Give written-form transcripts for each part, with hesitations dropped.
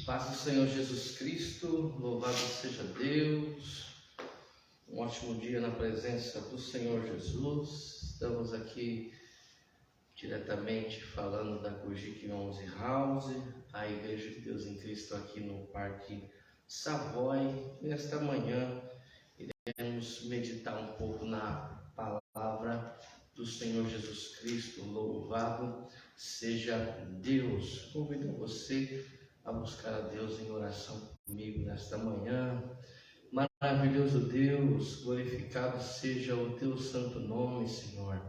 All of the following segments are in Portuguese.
Paz do Senhor Jesus Cristo, louvado seja Deus. Um ótimo dia na presença do Senhor Jesus. Estamos aqui diretamente falando da Cogic 11 House, a Igreja de Deus em Cristo aqui no Parque Savoy. Nesta manhã iremos meditar um pouco na palavra do Senhor Jesus Cristo. Louvado seja Deus. Convido você a buscar a Deus em oração comigo nesta manhã. Maravilhoso Deus, glorificado seja o teu santo nome, Senhor.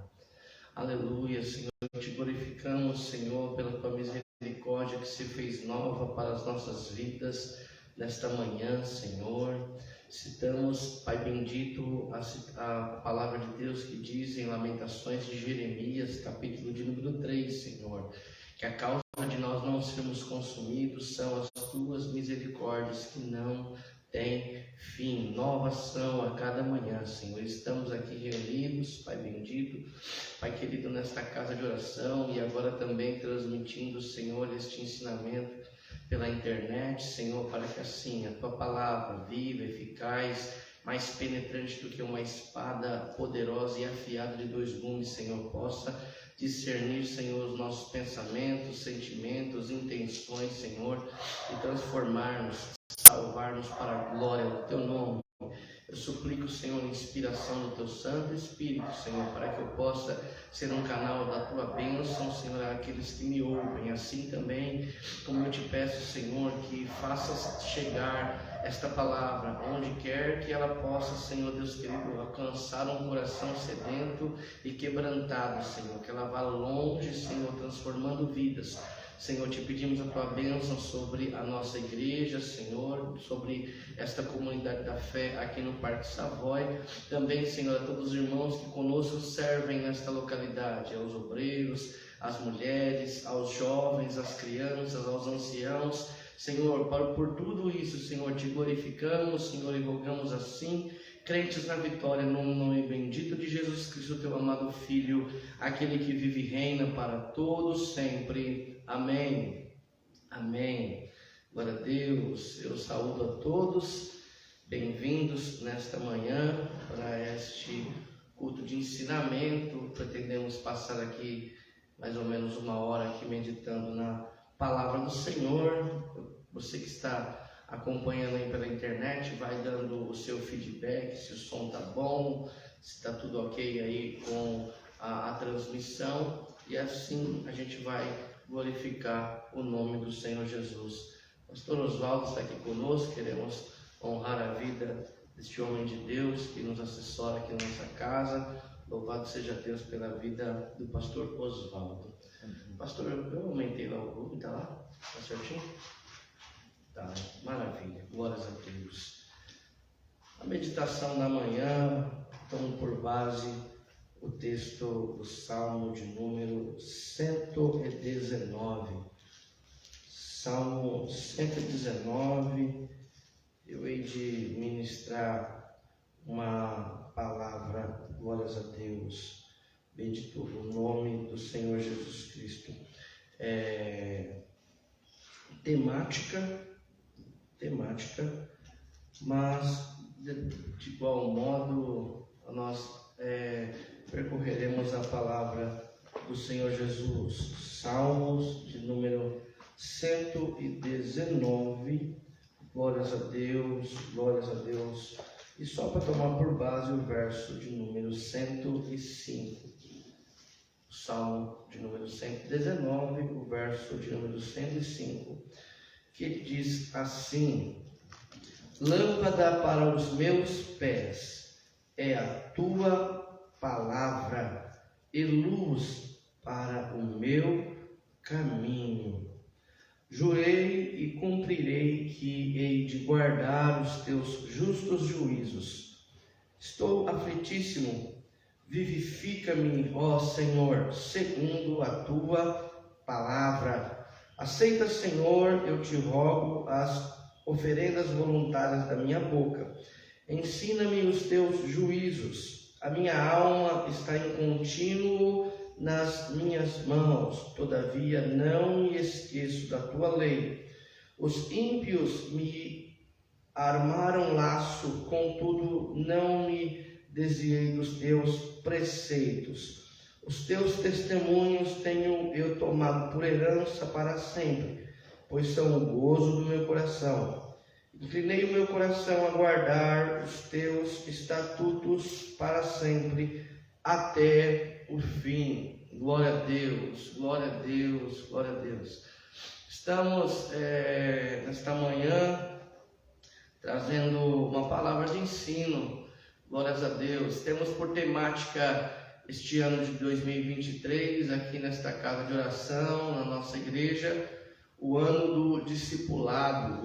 Aleluia, Senhor, te glorificamos, Senhor, pela tua misericórdia que se fez nova para as nossas vidas nesta manhã, Senhor. Citamos, Pai bendito, a palavra de Deus que diz em Lamentações de Jeremias, capítulo de número 3, Senhor, que a causa de nós não sermos consumidos são as tuas misericórdias que não têm fim. Novas são a cada manhã, Senhor. Estamos aqui reunidos, Pai bendito, Pai querido, nesta casa de oração e agora também transmitindo, Senhor, este ensinamento pela internet, Senhor, para que assim a tua palavra viva, eficaz, mais penetrante do que uma espada poderosa e afiada de 2 gumes, Senhor, possa discernir, Senhor, os nossos pensamentos, sentimentos, intenções, Senhor, e transformar-nos, salvar-nos para a glória do teu nome. Eu suplico, Senhor, inspiração do teu Santo Espírito, Senhor, para que eu possa ser um canal da tua bênção, Senhor, àqueles que me ouvem. Assim também, como eu te peço, Senhor, que faças chegar esta palavra onde quer que ela possa, Senhor Deus querido, alcançar um coração sedento e quebrantado, Senhor, que ela vá longe, Senhor, transformando vidas. Senhor, te pedimos a tua bênção sobre a nossa igreja, Senhor, sobre esta comunidade da fé aqui no Parque Savoy. Também, Senhor, a todos os irmãos que conosco servem nesta localidade, aos obreiros, às mulheres, aos jovens, às crianças, aos anciãos. Senhor, por tudo isso, Senhor, te glorificamos, Senhor, e rogamos assim, crentes na vitória, no nome bendito de Jesus Cristo, teu amado Filho, aquele que vive e reina para todos sempre. Amém. Amém. Glória a Deus. Eu saúdo a todos. Bem-vindos nesta manhã para este culto de ensinamento. Pretendemos passar aqui mais ou menos 1 hora aqui meditando na palavra do Senhor. Você que está acompanhando aí pela internet, vai dando o seu feedback, se o som está bom, se está tudo ok aí com a transmissão, e assim a gente vai glorificar o nome do Senhor Jesus. Pastor Oswaldo está aqui conosco, queremos honrar a vida deste homem de Deus que nos assessora aqui na nossa casa. Louvado seja Deus pela vida do pastor Oswaldo. Pastor, eu aumentei lá o volume, está lá? Está certinho? Tá, maravilha, glórias a Deus. A meditação da manhã, toma por base o texto do Salmo de número 119. Salmo 119, eu hei de ministrar uma palavra, glórias a Deus, bendito o nome do Senhor Jesus Cristo. Temática, mas de igual modo nós percorreremos a palavra do Senhor Jesus. Salmos de número 119, glórias a Deus, glórias a Deus. E só para tomar por base o verso de número 105. Salmo de número 119, o verso de número 105, que ele diz assim: lâmpada para os meus pés é a tua palavra e luz para o meu caminho. Jurei e cumprirei que hei de guardar os teus justos juízos. Estou aflitíssimo. Vivifica-me, ó Senhor, segundo a tua palavra. Aceita, Senhor, eu te rogo, as oferendas voluntárias da minha boca. Ensina-me os teus juízos. A minha alma está em contínuo nas minhas mãos, todavia não me esqueço da tua lei. Os ímpios me armaram laço, contudo não me desviei dos teus preceitos. Os teus testemunhos tenho eu tomado por herança para sempre, pois são o gozo do meu coração. Inclinei o meu coração a guardar os teus estatutos para sempre, até o fim. Glória a Deus, glória a Deus, glória a Deus. Estamos nesta manhã trazendo uma palavra de ensino. Glórias a Deus. Temos por temática este ano de 2023, aqui nesta casa de oração, na nossa igreja, o ano do discipulado,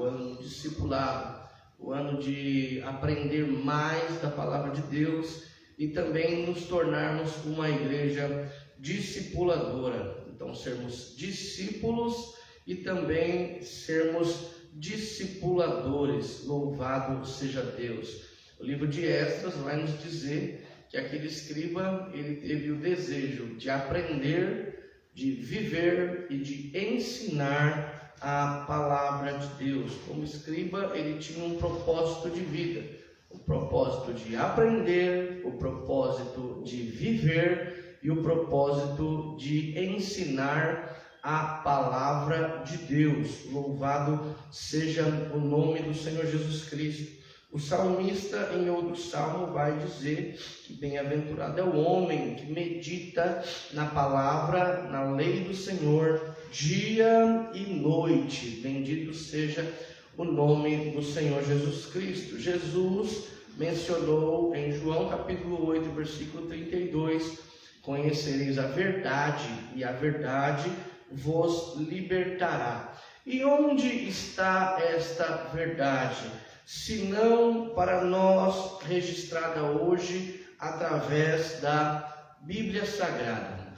o ano de aprender mais da palavra de Deus e também nos tornarmos uma igreja discipuladora. Então, sermos discípulos e também sermos discipuladores. Louvado seja Deus. O livro de Esdras vai nos dizer que aquele escriba, ele teve o desejo de aprender, de viver e de ensinar a palavra de Deus. Como escriba, ele tinha um propósito de vida, o propósito de aprender, o propósito de viver e o propósito de ensinar a palavra de Deus. Louvado seja o nome do Senhor Jesus Cristo. O salmista, em outro salmo, vai dizer que bem-aventurado é o homem que medita na palavra, na lei do Senhor, dia e noite. Bendito seja o nome do Senhor Jesus Cristo. Jesus mencionou em João capítulo 8, versículo 32, conhecereis a verdade, e a verdade vos libertará. E onde está esta verdade? Se não para nós registrada hoje através da Bíblia Sagrada.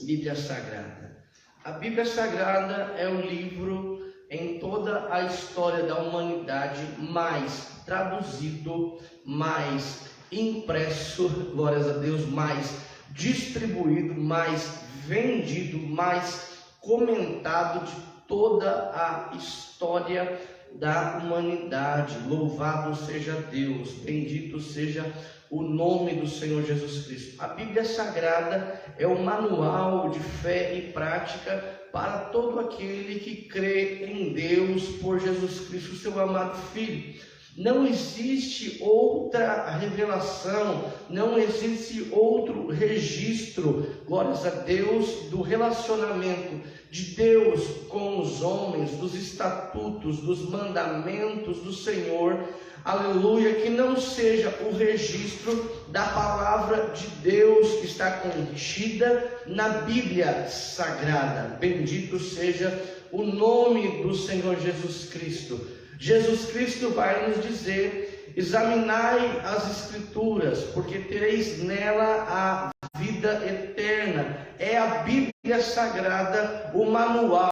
Bíblia Sagrada. A Bíblia Sagrada é o livro em toda a história da humanidade mais traduzido, mais impresso, glórias a Deus, mais distribuído, mais vendido, mais comentado de toda a história da humanidade. Louvado seja Deus, bendito seja o nome do Senhor Jesus Cristo. A Bíblia Sagrada é um manual de fé e prática para todo aquele que crê em Deus por Jesus Cristo, seu amado Filho. Não existe outra revelação, não existe outro registro, glórias a Deus, do relacionamento de Deus com os homens, dos estatutos, dos mandamentos do Senhor, aleluia, que não seja o registro da palavra de Deus que está contida na Bíblia Sagrada. Bendito seja o nome do Senhor Jesus Cristo. Jesus Cristo vai nos dizer: examinai as Escrituras, porque tereis nela a vida eterna. É a Bíblia Sagrada o manual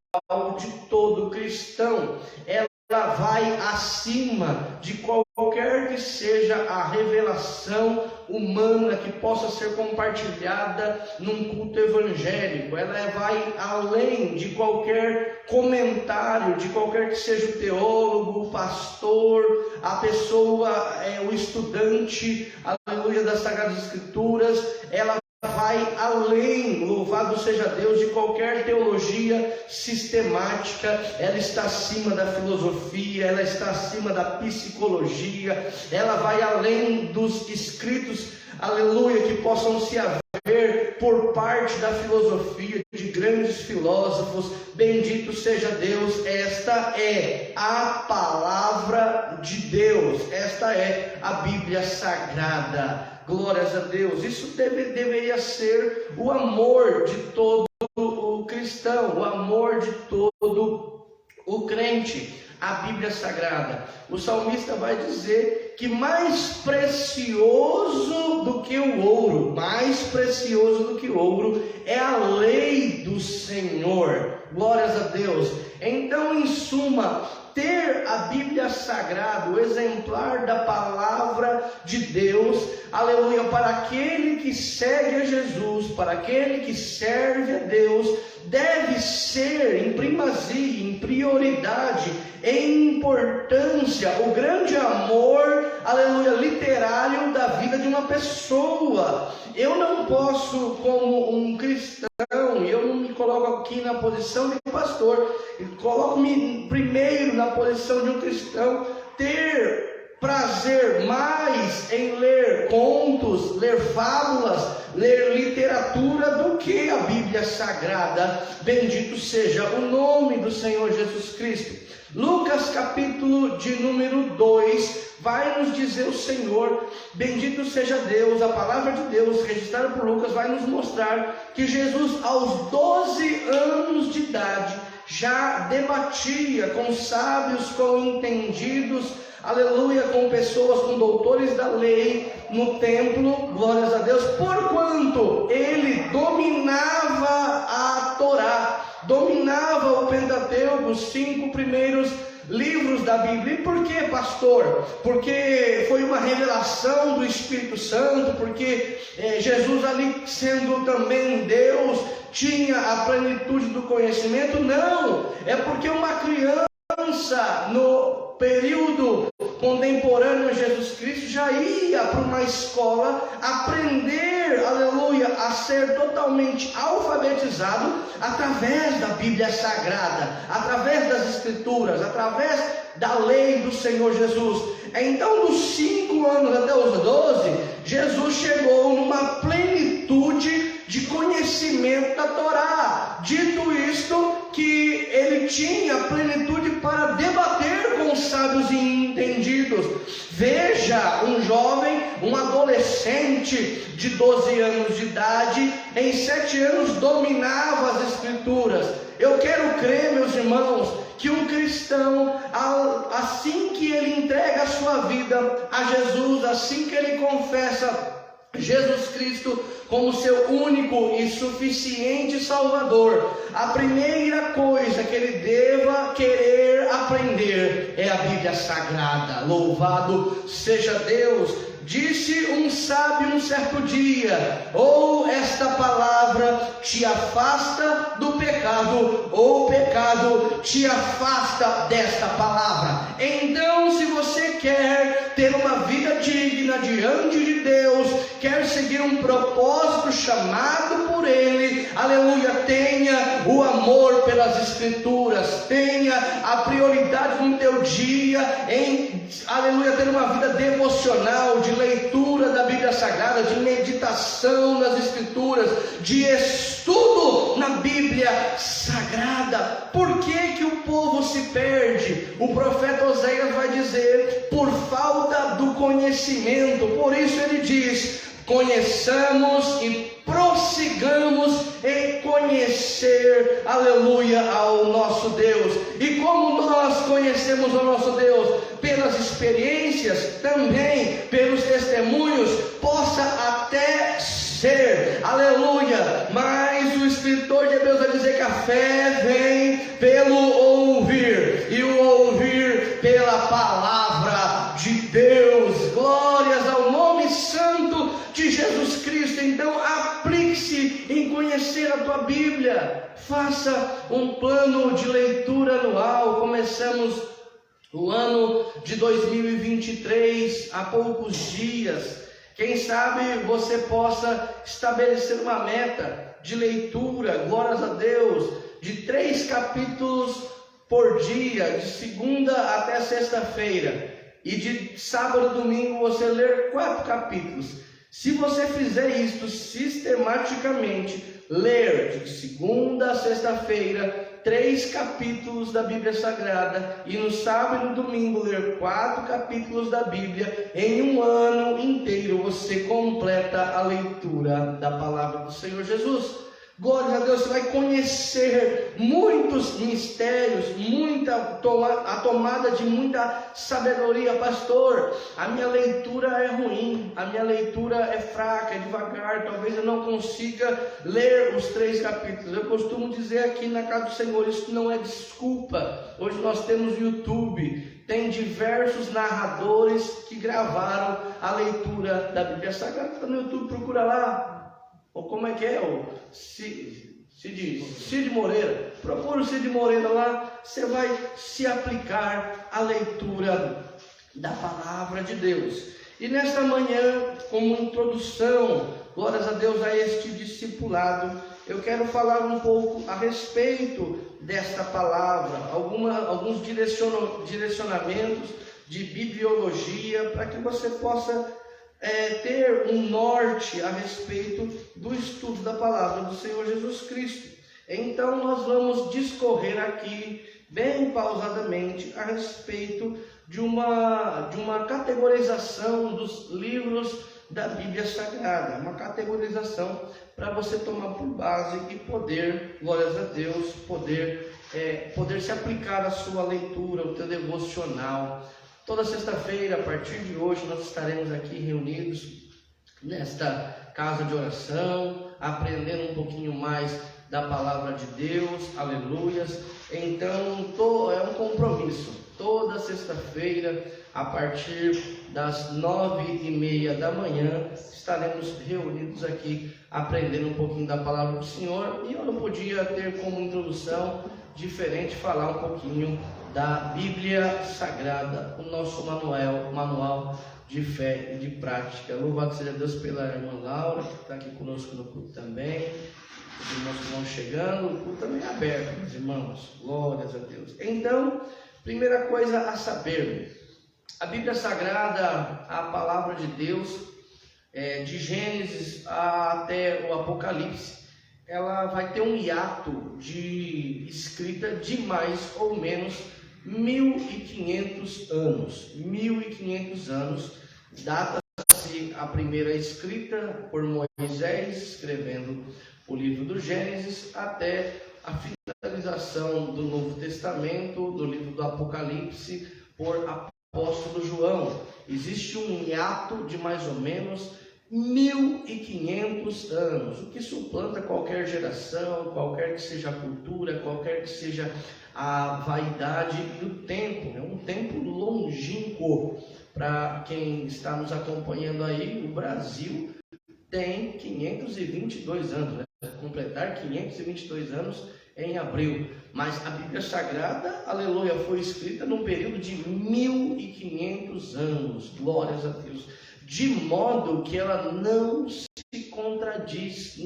de todo cristão. Ela vai acima de qualquer que seja a revelação humana que possa ser compartilhada num culto evangélico. Ela vai além de qualquer comentário, de qualquer que seja o teólogo, o pastor, a pessoa, o estudante, aleluia, das Sagradas Escrituras. Ela vai além, louvado seja Deus, de qualquer teologia sistemática. Ela está acima da filosofia, ela está acima da psicologia, ela vai além dos escritos, aleluia, que possam se haver por parte da filosofia de grandes filósofos. Bendito seja Deus. Esta é a palavra de Deus, esta é a Bíblia Sagrada. Glórias a Deus. Isso deveria ser o amor de todo o cristão, o amor de todo o crente, a Bíblia Sagrada. O salmista vai dizer que mais precioso do que o ouro, é a lei do Senhor. Glórias a Deus. Então, em suma, ter a Bíblia Sagrada, o exemplar da palavra de Deus, aleluia, para aquele que segue a Jesus, para aquele que serve a Deus, deve ser em primazia, em prioridade, em importância, o grande amor, aleluia, literário da vida de uma pessoa. Eu não posso, como um cristão, eu não me coloco aqui na posição de pastor, coloco-me primeiro na posição de um cristão, ter prazer mais em ler contos, ler fábulas, ler literatura do que a Bíblia Sagrada. Bendito seja o nome do Senhor Jesus Cristo. Lucas capítulo de número 2 vai nos dizer o Senhor, bendito seja Deus, a palavra de Deus registrada por Lucas vai nos mostrar que Jesus aos 12 anos de idade já debatia com sábios, com entendidos, aleluia, com pessoas, com doutores da lei no templo, glórias a Deus, porquanto ele dominava a Torá, dominava o Pentateuco, os 5 primeiros livros da Bíblia. E por que, pastor? Porque foi uma revelação do Espírito Santo, porque Jesus ali sendo também Deus, tinha a plenitude do conhecimento? Não, é porque uma criança no período contemporâneo a Jesus Cristo já ia para uma escola aprender, aleluia, a ser totalmente alfabetizado através da Bíblia Sagrada, através das Escrituras, através da lei do Senhor Jesus. Então, dos 5 anos até os 12, Jesus chegou numa plenitude de conhecimento da Torá. Dito isto, que ele tinha plenitude para debater com os sábios e entendidos. Veja, um jovem, um adolescente de 12 anos de idade, em 7 anos dominava as Escrituras. Eu quero crer, meus irmãos, que um cristão, assim que ele entrega a sua vida a Jesus, assim que ele confessa Jesus Cristo como seu único e suficiente Salvador, a primeira coisa que ele deva querer aprender é a Bíblia Sagrada. Louvado seja Deus. Disse um sábio um certo dia: ou esta palavra te afasta do pecado, ou o pecado te afasta desta palavra. Então, se você quer ter uma vida digna diante de Deus, quer seguir um propósito chamado por Ele, aleluia, tenha o amor pelas Escrituras, tenha a prioridade no teu dia em, aleluia, ter uma vida devocional, de leitura da Bíblia Sagrada, de meditação nas Escrituras, de estudo na Bíblia Sagrada. Por que o povo se perde? O profeta Oséias vai dizer: por falta do conhecimento. Por isso ele diz: conheçamos e prossigamos em conhecer, aleluia, ao nosso Deus. E como nós conhecemos o nosso Deus? Pelas experiências, também pelos testemunhos, possa até ser, aleluia, mas o escritor de Hebreus vai dizer que a fé vem pelo ouvir, e o ouvir pela palavra de Deus. Glórias ao nome santo de Jesus Cristo. Então aplique-se em conhecer a tua Bíblia, faça um plano de leitura anual. Começamos o ano de 2023 há poucos dias. Quem sabe você possa estabelecer uma meta de leitura, glórias a Deus, de 3 capítulos por dia, de segunda até sexta-feira, e de sábado e domingo você ler 4 capítulos. Se você fizer isto sistematicamente, ler de segunda a sexta-feira 3 capítulos da Bíblia Sagrada, e no sábado e no domingo ler 4 capítulos da Bíblia, em um ano inteiro você completa a leitura da palavra do Senhor Jesus. Glória a Deus, você vai conhecer muitos mistérios, a tomada de muita sabedoria. Pastor, a minha leitura é ruim, a minha leitura é fraca, é devagar, talvez eu não consiga ler os 3 capítulos. Eu costumo dizer aqui na casa do Senhor, isso não é desculpa. Hoje nós temos YouTube, tem diversos narradores que gravaram a leitura da Bíblia Sagrada. Está no YouTube, procura lá. Ou como é que é? Cid Moreira. Procura o Cid Moreira lá. Você vai se aplicar à leitura da palavra de Deus. E nesta manhã, como introdução, glórias a Deus, a este discipulado, eu quero falar um pouco a respeito desta palavra, alguns direcionamentos de bibliologia, para que você possa ter um norte a respeito do estudo da palavra do Senhor Jesus Cristo. Então nós vamos discorrer aqui bem pausadamente a respeito de uma categorização dos livros da Bíblia Sagrada, uma categorização para você tomar por base e poder, glórias a Deus, poder se aplicar à sua leitura, ao teu devocional. Toda sexta-feira, a partir de hoje, nós estaremos aqui reunidos nesta casa de oração, aprendendo um pouquinho mais da palavra de Deus, aleluias. Então, é um compromisso. Toda sexta-feira, a partir das 9h30 da manhã, estaremos reunidos aqui, aprendendo um pouquinho da palavra do Senhor. E eu não podia ter como introdução diferente falar um pouquinho da Bíblia Sagrada, o nosso manual de fé e de prática. Louvado seja Deus pela irmã Laura, que está aqui conosco no culto também. Os irmãos que vão chegando, o culto também é aberto, meus irmãos. Glórias a Deus. Então, primeira coisa a saber: a Bíblia Sagrada, a palavra de Deus, de Gênesis até o Apocalipse, ela vai ter um hiato de escrita de mais ou menos 1.500 anos. 1.500 anos data-se a primeira escrita por Moisés, escrevendo o livro do Gênesis, até a finalização do Novo Testamento, do livro do Apocalipse, por apóstolo João. Existe um hiato de mais ou menos 1.500 anos, o que suplanta qualquer geração, qualquer que seja a cultura, qualquer que seja a vaidade do tempo. É um tempo longínquo. Para quem está nos acompanhando aí, o Brasil tem 522 anos, né? Vai completar 522 anos em abril. Mas a Bíblia Sagrada, aleluia, foi escrita num período de 1.500 anos, glórias a Deus, de modo que ela não se contradiz.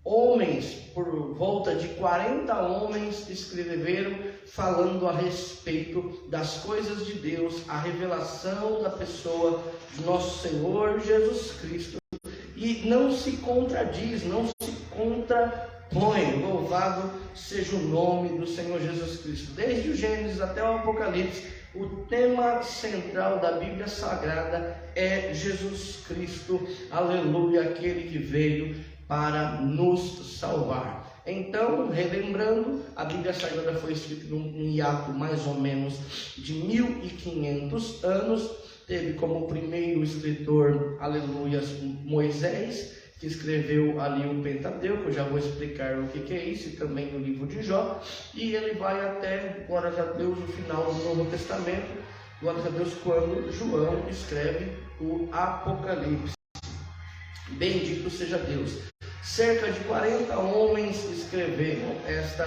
Homens, por volta de 40 homens escreveram falando a respeito das coisas de Deus, a revelação da pessoa de nosso Senhor Jesus Cristo, e não se contradiz, não se contrapõe. Louvado seja o nome do Senhor Jesus Cristo. Desde o Gênesis até o Apocalipse, o tema central da Bíblia Sagrada é Jesus Cristo, aleluia, aquele que veio para nos salvar. Então, relembrando, a Bíblia Sagrada foi escrita num hiato mais ou menos de 1.500 anos. Teve como primeiro escritor, aleluia, Moisés, que escreveu ali o Pentateuco. Eu já vou explicar o que é isso, e também o livro de Jó. E ele vai até, glórias a Deus, o final do Novo Testamento, glórias a Deus, quando João escreve o Apocalipse. Bendito seja Deus. Cerca de 40 homens escreveram esta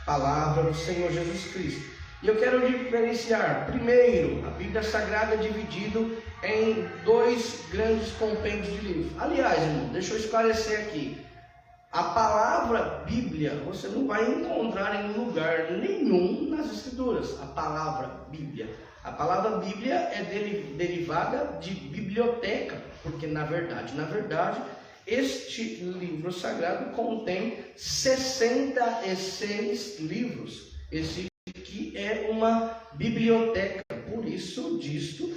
palavra do Senhor Jesus Cristo. E eu quero diferenciar. Primeiro, a Bíblia Sagrada é dividida em 2 grandes compêndios de livros. Aliás, irmão, deixa eu esclarecer aqui. A palavra Bíblia você não vai encontrar em lugar nenhum nas Escrituras. A palavra Bíblia. A palavra Bíblia é derivada de biblioteca, porque na verdade, este livro sagrado contém 66 livros. Esse aqui é uma biblioteca, por isso disto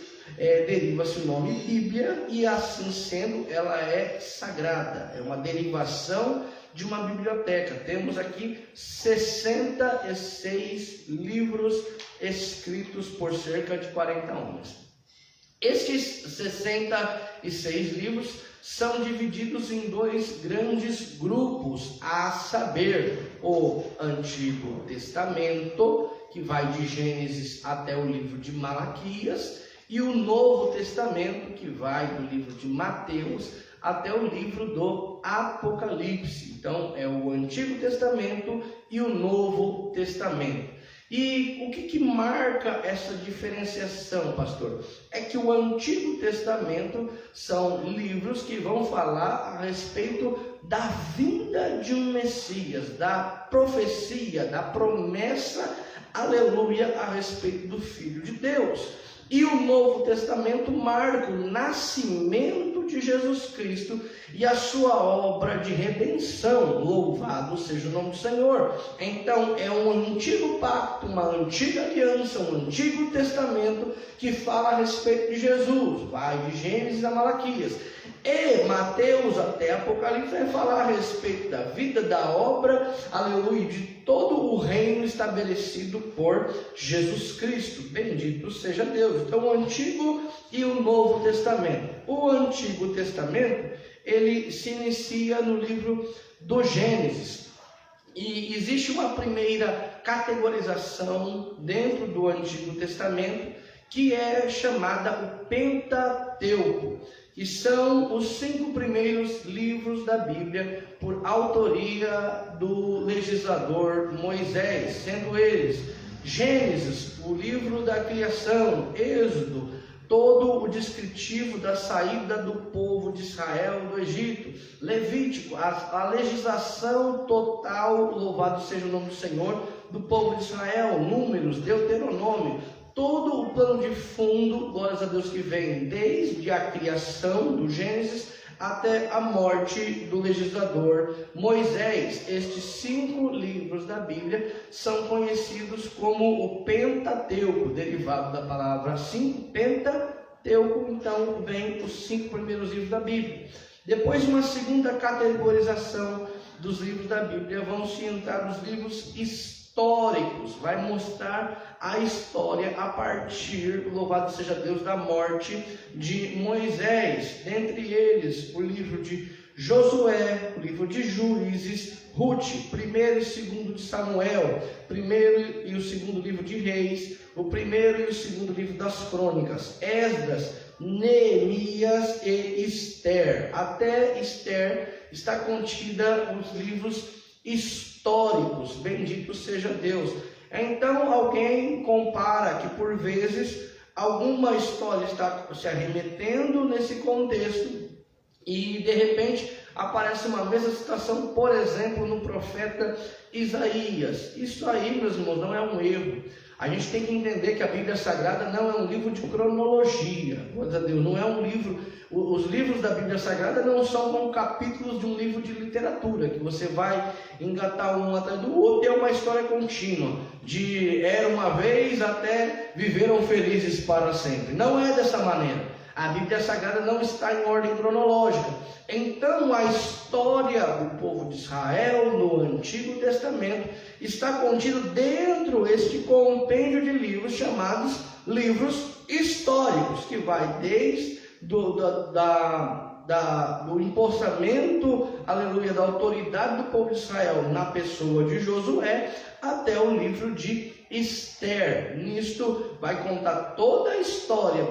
deriva-se o nome Bíblia, e assim sendo, ela é sagrada, é uma derivação de uma biblioteca. Temos aqui 66 livros escritos por cerca de 40 homens. Estes 66 livros são divididos em dois grandes grupos, a saber, o Antigo Testamento, que vai de Gênesis até o livro de Malaquias, e o Novo Testamento, que vai do livro de Mateus até o livro do Apocalipse. Então, é o Antigo Testamento e o Novo Testamento. E o que marca essa diferenciação, pastor? É que o Antigo Testamento são livros que vão falar a respeito da vinda de um Messias, da profecia, da promessa, aleluia, a respeito do Filho de Deus. E o Novo Testamento marca o nascimento de Jesus Cristo e a sua obra de redenção. Louvado seja o nome do Senhor. Então é um antigo pacto, uma antiga aliança, um antigo testamento que fala a respeito de Jesus. Vai de Gênesis a Malaquias. E Mateus até Apocalipse vai falar a respeito da vida, da obra, aleluia, de todo o reino estabelecido por Jesus Cristo. Bendito seja Deus. Então o Antigo e o Novo Testamento. O Antigo Testamento, ele se inicia no livro do Gênesis. E existe uma primeira categorização dentro do Antigo Testamento, que é chamada o Pentateuco, que são os 5 primeiros livros da Bíblia por autoria do legislador Moisés, sendo eles Gênesis, o livro da criação, Êxodo, todo o descritivo da saída do povo de Israel do Egito, Levítico, a legislação total, louvado seja o nome do Senhor, do povo de Israel, Números, Deuteronômio, todo o plano de fundo, glórias a Deus, que vem desde a criação do Gênesis até a morte do legislador Moisés. Estes 5 livros da Bíblia são conhecidos como o Pentateuco, derivado da palavra 5, Pentateuco. Então vem os 5 primeiros livros da Bíblia. Depois, uma segunda categorização dos livros da Bíblia, vão se entrar os livros históricos, vai mostrar a história a partir, louvado seja Deus, da morte de Moisés. Dentre eles, o livro de Josué, o livro de Juízes, Ruth, primeiro e segundo de Samuel, primeiro e o segundo livro de Reis, o primeiro e o segundo livro das Crônicas, Esdras, Neemias e Esther. Até Esther está contida os livros históricos, bendito seja Deus. Então alguém compara que por vezes alguma história está se arremetendo nesse contexto e de repente aparece uma mesma citação, por exemplo, no profeta Isaías. Isso aí, meus irmãos, não é um erro. A gente tem que entender que a Bíblia Sagrada não é um livro de cronologia, glória a Deus, não é um livro. Os livros da Bíblia Sagrada não são como capítulos de um livro de literatura, que você vai engatar um atrás do outro e é uma história contínua, de era uma vez até viveram felizes para sempre. Não é dessa maneira. A Bíblia Sagrada não está em ordem cronológica. Então a história do povo de Israel no Antigo Testamento está contida dentro deste compêndio de livros chamados livros históricos, que vai desde do empossamento, aleluia, da autoridade do povo de Israel na pessoa de Josué até o livro de Esther. Nisto vai contar toda a história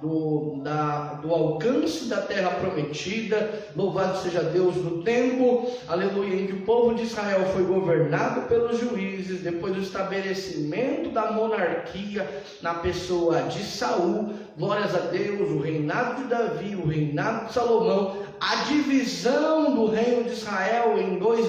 do alcance da terra prometida, louvado seja Deus, no tempo, aleluia, em que o povo de Israel foi governado pelos juízes, depois do estabelecimento da monarquia na pessoa de Saul, glórias a Deus, o reinado de Davi, o reinado de Salomão, a divisão do reino de Israel em duas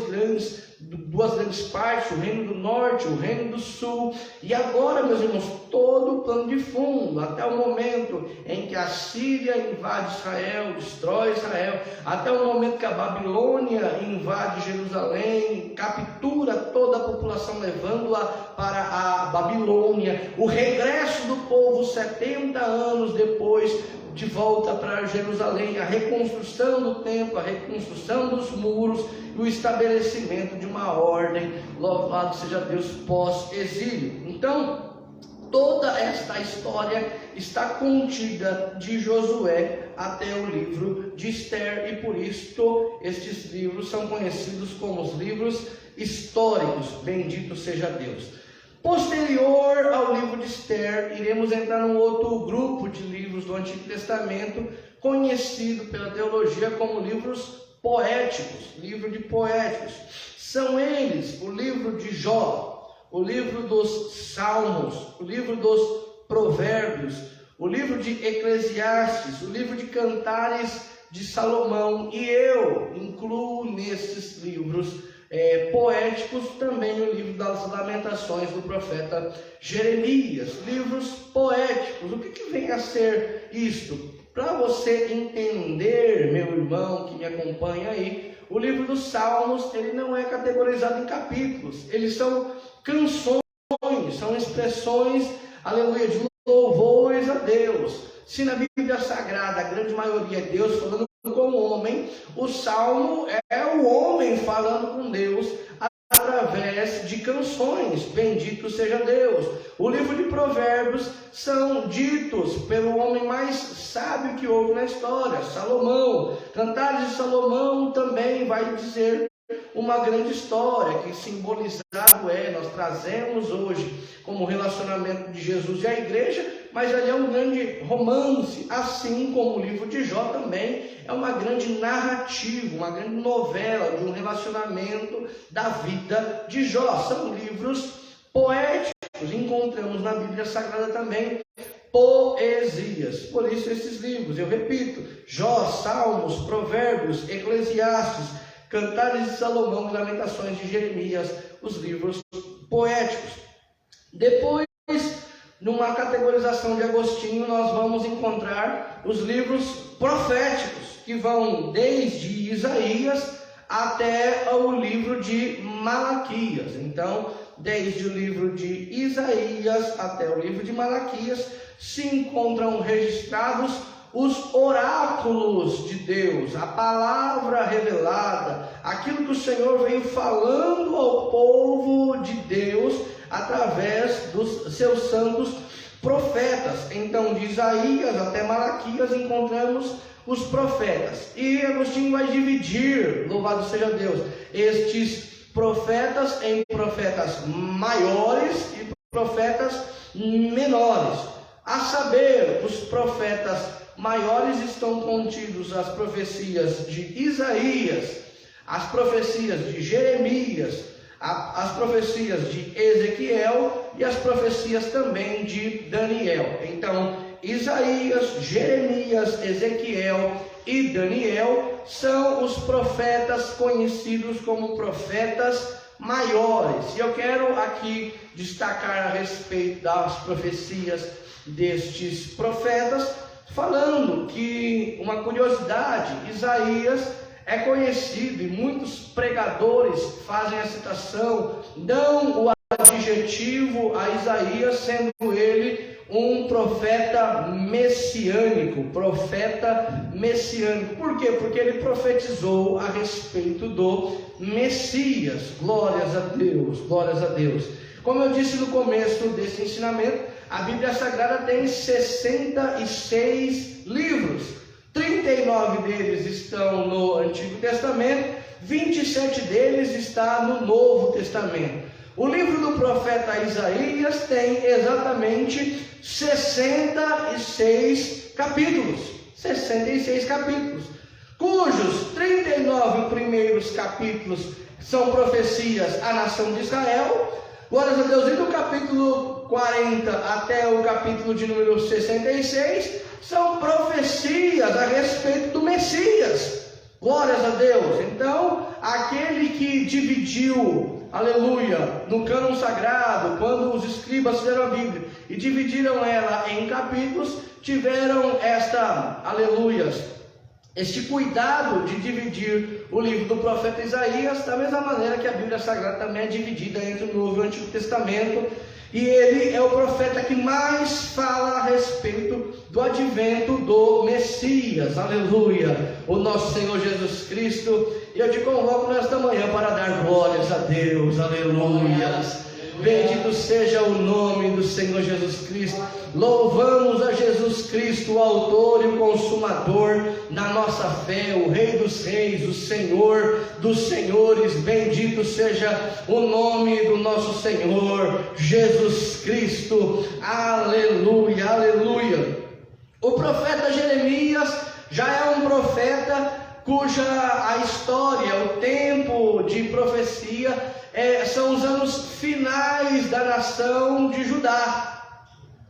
grandes partes, o reino do norte, o reino do sul. E agora, meus irmãos, todo o plano de fundo, até o momento em que a Síria invade Israel, destrói Israel, até o momento que a Babilônia invade Jerusalém, captura toda a população, levando-a para a Babilônia, o regresso do povo 70 anos depois, de volta para Jerusalém, a reconstrução do templo, a reconstrução dos muros e o estabelecimento de uma ordem, louvado seja Deus, pós-exílio. Então, toda esta história está contida de Josué até o livro de Esther, e por isso estes livros são conhecidos como os livros históricos, bendito seja Deus. Posterior ao livro de Esther, iremos entrar num outro grupo de livros do Antigo Testamento, conhecido pela teologia como livros poéticos, livro de poéticos. São eles o livro de Jó, o livro dos Salmos, o livro dos Provérbios, o livro de Eclesiastes, o livro de Cantares de Salomão, e eu incluo nesses livros poéticos também o livro das Lamentações do profeta Jeremias. Livros poéticos. O que vem a ser isto? Para você entender, meu irmão que me acompanha aí, o livro dos Salmos, ele não é categorizado em capítulos, eles são canções, são expressões, aleluia, de louvores a Deus. Se na Bíblia Sagrada a grande maioria é Deus falando com o homem, o Salmo é o homem falando com Deus através de canções, bendito seja Deus. O livro de Provérbios são ditos pelo homem mais sábio que houve na história, Salomão. Cantares de Salomão também vai dizer uma grande história, que simbolizado nós trazemos hoje como relacionamento de Jesus e a igreja, mas ali é um grande romance, assim como o livro de Jó também é uma grande narrativa, uma grande novela de um relacionamento da vida de Jó. São livros poéticos, encontramos na Bíblia Sagrada também poesias. Por isso esses livros, eu repito, Jó, Salmos, Provérbios, Eclesiastes, Cantares de Salomão, Lamentações de Jeremias, os livros poéticos. Depois, numa categorização de Agostinho, nós vamos encontrar os livros proféticos, que vão desde Isaías até o livro de Malaquias. Então, desde o livro de Isaías até o livro de Malaquias, se encontram registrados os oráculos de Deus, a palavra revelada, aquilo que o Senhor veio falando ao povo de Deus através dos seus santos profetas. Então, de Isaías até Malaquias encontramos os profetas. E Agostinho vai dividir, louvado seja Deus, estes profetas em profetas maiores e profetas menores. A saber, os profetas maiores estão contidos as profecias de Isaías, as profecias de Jeremias, as profecias de Ezequiel e as profecias também de Daniel. Então, Isaías, Jeremias, Ezequiel e Daniel são os profetas conhecidos como profetas maiores. E eu quero aqui destacar a respeito das profecias destes profetas, falando que uma curiosidade, Isaías é conhecido e muitos pregadores fazem a citação, dão o adjetivo a Isaías, sendo ele um profeta messiânico, Por quê? Porque ele profetizou a respeito do Messias. Glórias a Deus, glórias a Deus. Como eu disse no começo desse ensinamento, a Bíblia Sagrada tem 66 livros. 39 deles estão no Antigo Testamento, 27 deles está no Novo Testamento. O livro do profeta Isaías tem exatamente 66 capítulos, cujos 39 primeiros capítulos são profecias à nação de Israel. Glórias a Deus, e do capítulo 40 até o capítulo de número 66 são profecias a respeito do Messias. Glórias a Deus. Então, aquele que dividiu, aleluia, no cânon sagrado, quando os escribas fizeram a Bíblia e dividiram ela em capítulos, tiveram este cuidado de dividir o livro do profeta Isaías, da mesma maneira que a Bíblia Sagrada também é dividida entre o Novo e o Antigo Testamento, e ele é o profeta que mais fala a respeito do advento do Messias, aleluia, o nosso Senhor Jesus Cristo. E eu te convoco nesta manhã para dar glórias a Deus, aleluia. Bendito seja o nome do Senhor Jesus Cristo. Louvamos a Jesus Cristo, o autor e o consumador da nossa fé, o Rei dos Reis, o Senhor dos Senhores. Bendito seja o nome do nosso Senhor Jesus Cristo. Aleluia, aleluia. O profeta Jeremias já é um profeta cuja a história, o tempo de profecia são os anos finais da nação de Judá.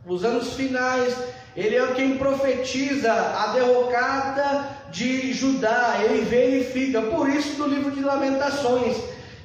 Os anos finais, ele é quem profetiza a derrocada de Judá. Ele verifica, por isso do livro de Lamentações,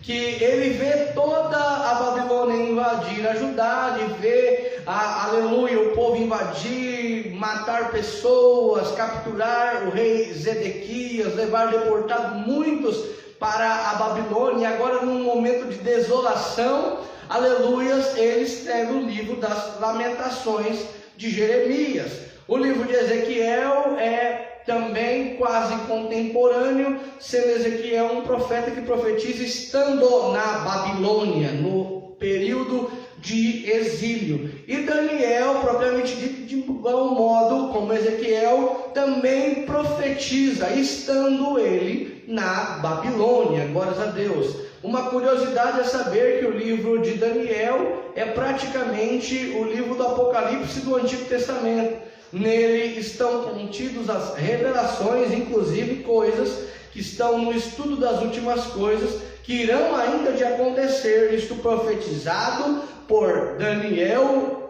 que ele vê toda a Babilônia invadir a Judá, ele vê, aleluia, o povo invadir, matar pessoas, capturar o rei Zedequias, levar deportado muitos para a Babilônia. E agora, num momento de desolação, aleluias, ele escreve o livro das Lamentações de Jeremias. O livro de Ezequiel é também quase contemporâneo, sendo Ezequiel um profeta que profetiza estando na Babilônia, no período de exílio. E Daniel, propriamente dito, de igual modo como Ezequiel, também profetiza estando ele na Babilônia. Glórias a Deus. Uma curiosidade é saber que o livro de Daniel é praticamente o livro do Apocalipse do Antigo Testamento. Nele estão contidas as revelações, inclusive coisas que estão no estudo das últimas coisas, que irão ainda de acontecer, isto profetizado por Daniel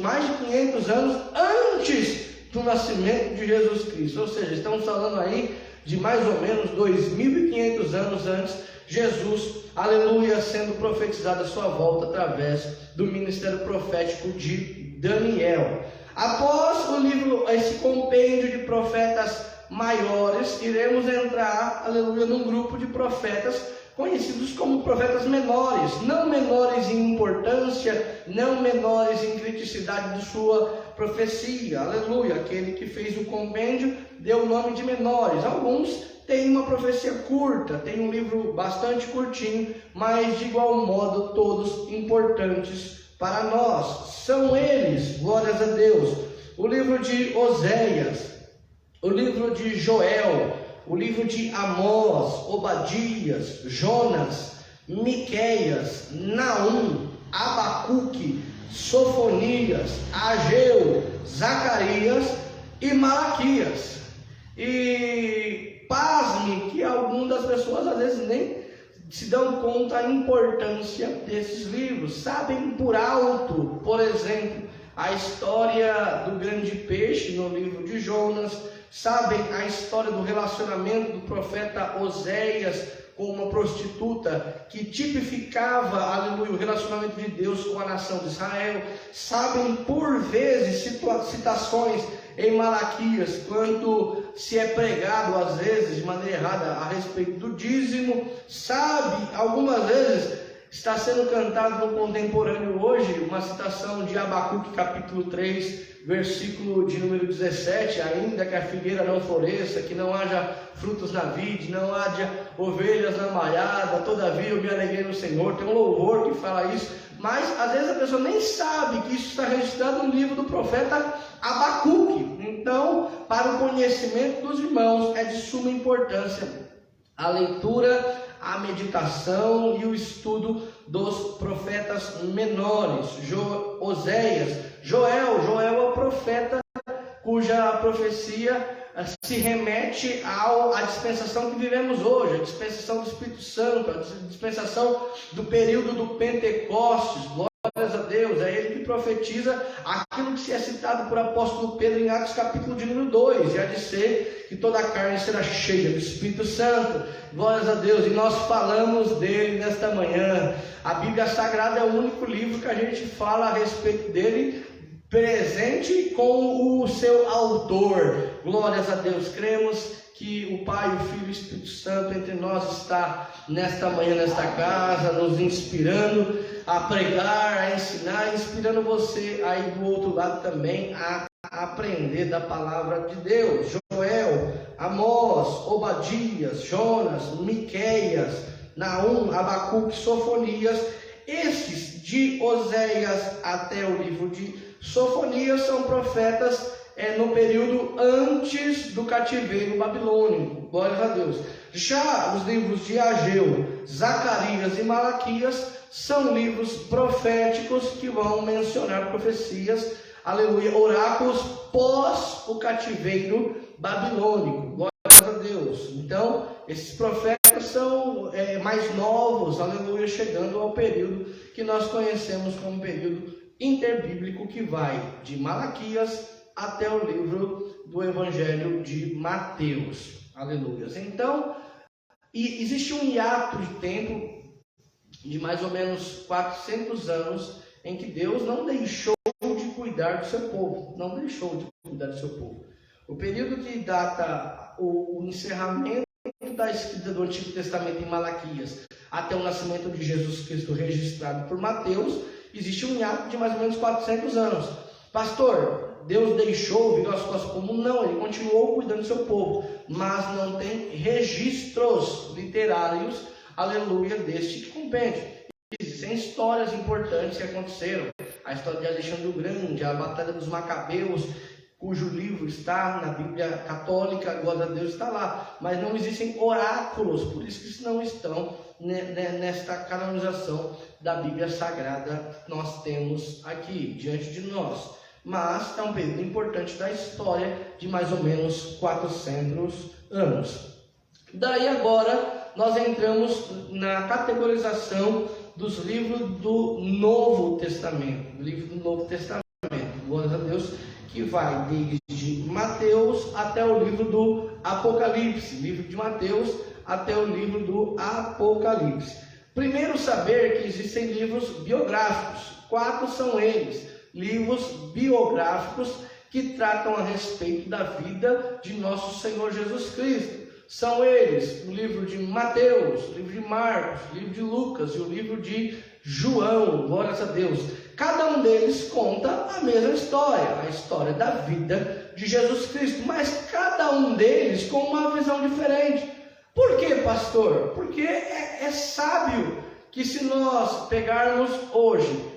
mais de 500 anos antes do nascimento de Jesus Cristo. Ou seja, estamos falando aí de mais ou menos 2.500 anos antes, Jesus, aleluia, sendo profetizado a sua volta através do ministério profético de Daniel. Após o livro, esse compêndio de profetas maiores, iremos entrar, aleluia, num grupo de profetas conhecidos como profetas menores, não menores em importância, não menores em criticidade de sua profecia, aleluia. Aquele que fez o compêndio deu o nome de menores. Alguns têm uma profecia curta, tem um livro bastante curtinho, mas de igual modo todos importantes para nós. São eles, glórias a Deus, o livro de Oséias, o livro de Joel, o livro de Amós, Obadias, Jonas, Miqueias, Naum, Abacuque, Sofonias, Ageu, Zacarias e Malaquias. E pasme que algumas das pessoas às vezes nem se dão conta da importância desses livros, sabem por alto, por exemplo, a história do grande peixe no livro de Jonas, sabem a história do relacionamento do profeta Oséias com uma prostituta que tipificava, aleluia, o relacionamento de Deus com a nação de Israel, sabem por vezes citações em Malaquias, quando se é pregado às vezes de maneira errada a respeito do dízimo, sabe, algumas vezes está sendo cantado no contemporâneo hoje, uma citação de Abacuque capítulo 3, versículo de número 17, ainda que a figueira não floresça, que não haja frutos na vide, não haja ovelhas na malhada, todavia eu me alegrei no Senhor. Tem um louvor que fala isso, mas às vezes a pessoa nem sabe que isso está registrado no livro do profeta Abacuque. Então, para o conhecimento dos irmãos, é de suma importância a leitura, a meditação e o estudo dos profetas menores. Oséias, Joel é o profeta cuja profecia se remete à dispensação que vivemos hoje, a dispensação do Espírito Santo, a dispensação do período do Pentecostes. Glória a Deus, é Ele que profetiza aquilo que se é citado por apóstolo Pedro em Atos capítulo de número 2, e há de ser que toda a carne será cheia do Espírito Santo. Glórias a Deus, e nós falamos dele nesta manhã. A Bíblia Sagrada é o único livro que a gente fala a respeito dele, presente com o seu autor. Glórias a Deus, cremos que o Pai, o Filho e o Espírito Santo entre nós está nesta manhã, nesta casa, nos inspirando a pregar, a ensinar, inspirando você aí do outro lado também a aprender da palavra de Deus. Joel, Amós, Obadias, Jonas, Miqueias, Naum, Abacuque, Sofonias, esses de Oséias até o livro de Sofonias são profetas no período antes do cativeiro babilônico. Glórias a Deus. Já os livros de Ageu, Zacarias e Malaquias são livros proféticos que vão mencionar profecias, aleluia, oráculos pós o cativeiro babilônico. Glórias a Deus. Então, esses profetas são mais novos, aleluia, chegando ao período que nós conhecemos como período interbíblico, que vai de Malaquias até o livro do Evangelho de Mateus. Aleluia. Então, existe um hiato de tempo de mais ou menos 400 anos em que Deus não deixou de cuidar do seu povo. Não deixou de cuidar do seu povo. O período que data o encerramento da escrita do Antigo Testamento em Malaquias até o nascimento de Jesus Cristo registrado por Mateus, existe um hiato de mais ou menos 400 anos. Pastor, Deus deixou, virou as costas como? Não, Ele continuou cuidando do seu povo, mas não tem registros literários, aleluia, deste compêndio. Existem histórias importantes que aconteceram. A história de Alexandre o Grande, a Batalha dos Macabeus, cujo livro está na Bíblia Católica, glória a Deus, está lá. Mas não existem oráculos, por isso que não estão nesta canonização da Bíblia Sagrada que nós temos aqui, diante de nós. Mas é um período importante da história de mais ou menos 400 anos. Daí agora nós entramos na categorização dos livros do Novo Testamento. Livro do Novo Testamento, glória a Deus, que vai desde Mateus até o livro do Apocalipse. Livro de Mateus até o livro do Apocalipse. Primeiro saber que existem livros biográficos. 4 são eles. Livros biográficos que tratam a respeito da vida de nosso Senhor Jesus Cristo. São eles o livro de Mateus, o livro de Marcos, o livro de Lucas e o livro de João. Glórias a Deus. Cada um deles conta a mesma história, a história da vida de Jesus Cristo, mas cada um deles com uma visão diferente. Por quê, pastor? Porque é sábio que, se nós pegarmos hoje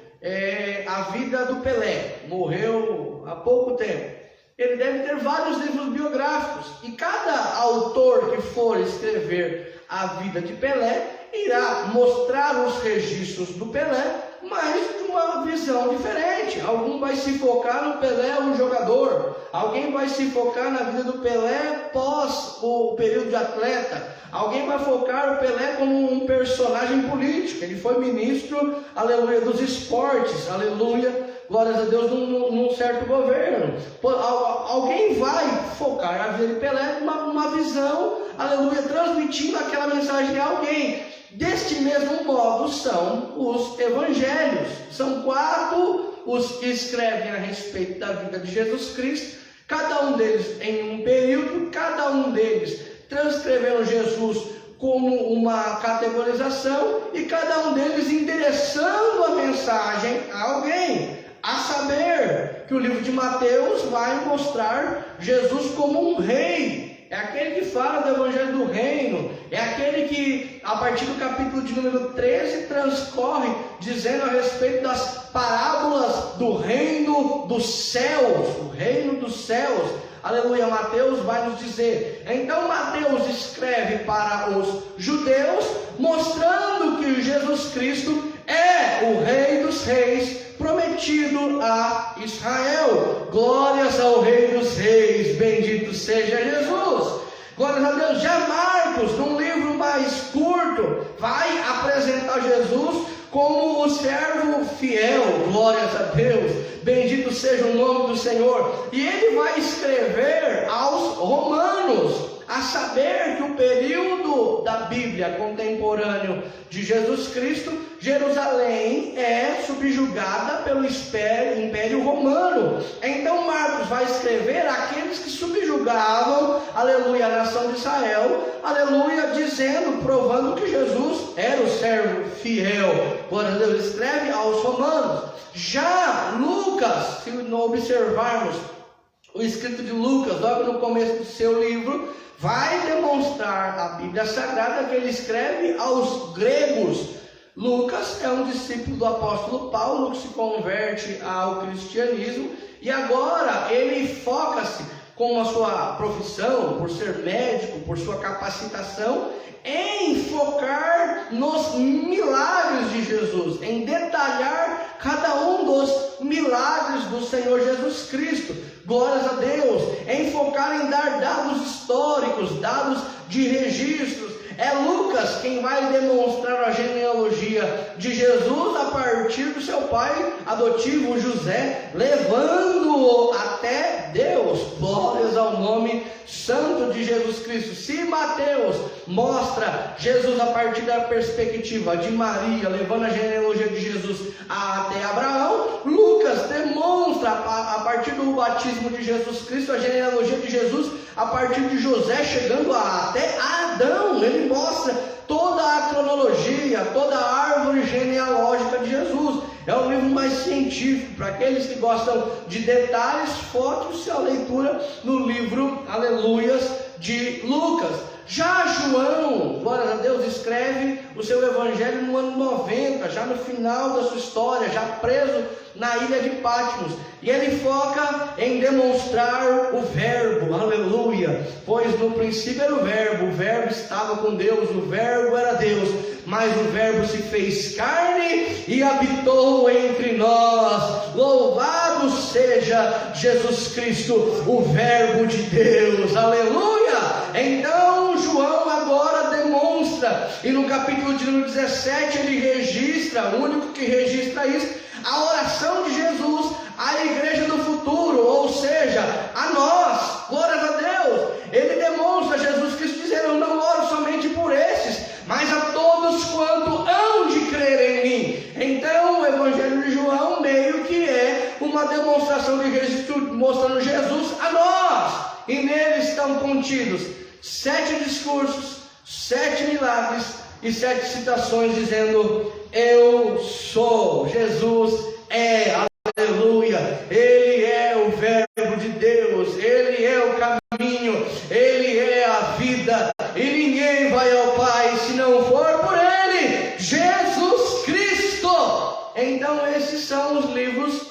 a vida do Pelé, morreu há pouco tempo, ele deve ter vários livros biográficos, e cada autor que for escrever a vida de Pelé irá mostrar os registros do Pelé, mas de uma visão diferente. Algum vai se focar no Pelé, o jogador. Alguém vai se focar na vida do Pelé pós o período de atleta. Alguém vai focar o Pelé como um personagem político. Ele foi ministro, aleluia, dos esportes, aleluia, glórias a Deus, num certo governo. Alguém vai focar a vida de Pelé numa visão, aleluia, transmitindo aquela mensagem a alguém. Deste mesmo modo são os evangelhos. São 4 os que escrevem a respeito da vida de Jesus Cristo, cada um deles em um período, cada um deles transcreveram Jesus como uma categorização, e cada um deles endereçando a mensagem a alguém. A saber que o livro de Mateus vai mostrar Jesus como um rei. É aquele que fala do Evangelho do Reino. É aquele que, a partir do capítulo de número 13, transcorre dizendo a respeito das parábolas do reino dos céus. O reino dos céus. Aleluia, Mateus vai nos dizer. Então Mateus escreve para os judeus, mostrando que Jesus Cristo é o Rei dos Reis, prometido a Israel. Glórias ao Rei dos Reis, bendito seja Jesus. Glórias a Deus. Já Marcos, num livro mais curto, vai apresentar Jesus como o servo fiel, glórias a Deus, bendito seja o nome do Senhor. E ele vai escrever aos romanos, a saber que o período da Bíblia contemporâneo de Jesus Cristo, Jerusalém é subjugada pelo Império Romano. Então Marcos vai escrever aqueles que subjugavam, aleluia, a nação de Israel, aleluia, dizendo, provando que Jesus era o servo fiel. Glória a Deus, escreve aos romanos. Já Lucas, se não observarmos o escrito de Lucas, logo no começo do seu livro, vai demonstrar a Bíblia Sagrada que ele escreve aos gregos. Lucas é um discípulo do apóstolo Paulo que se converte ao cristianismo e agora ele foca-se, com a sua profissão, por ser médico, por sua capacitação, em focar nos milagres de Jesus, em detalhar cada um dos milagres do Senhor Jesus Cristo. Glórias a Deus, em focar em dar dados históricos, dados de registros. É Lucas quem vai demonstrar a genealogia de Jesus a partir do seu pai adotivo José, levando-o até Deus. Glórias ao nome santo de Jesus Cristo. Se Mateus mostra Jesus a partir da perspectiva de Maria, levando a genealogia de Jesus até Abraão, Lucas demonstra a partir do batismo de Jesus Cristo a genealogia de Jesus a partir de José, chegando até Adão. Ele mostra toda a cronologia, toda a árvore genealógica de Jesus. É um livro mais científico, para aqueles que gostam de detalhes, foque-se a leitura no livro, aleluias, de Lucas. Já João, glória a Deus, escreve o seu evangelho no ano 90, já no final da sua história, já preso na ilha de Patmos. E ele foca em demonstrar o verbo, aleluia. Pois no princípio era o verbo estava com Deus, o verbo era Deus. Mas o verbo se fez carne e habitou entre nós. Louvado seja Jesus Cristo, o verbo de Deus, aleluia. Então João agora demonstra, e no capítulo de número 17 ele registra, o único que registra isso, a oração de Jesus à igreja do futuro, ou seja, a nós, glórias a Deus. Ele demonstra Jesus Cristo dizendo: eu não oro somente por esses, mas a todos quanto hão de crer em mim. Então o evangelho de João meio que é uma demonstração de registro mostrando Jesus a nós, e nele estão contidos 7 discursos, 7 milagres e 7 citações dizendo: eu sou. Jesus é, aleluia, ele é o verbo de Deus, ele é o caminho, ele é a vida, e ninguém vai ao Pai se não for por ele, Jesus Cristo. Então esses são os livros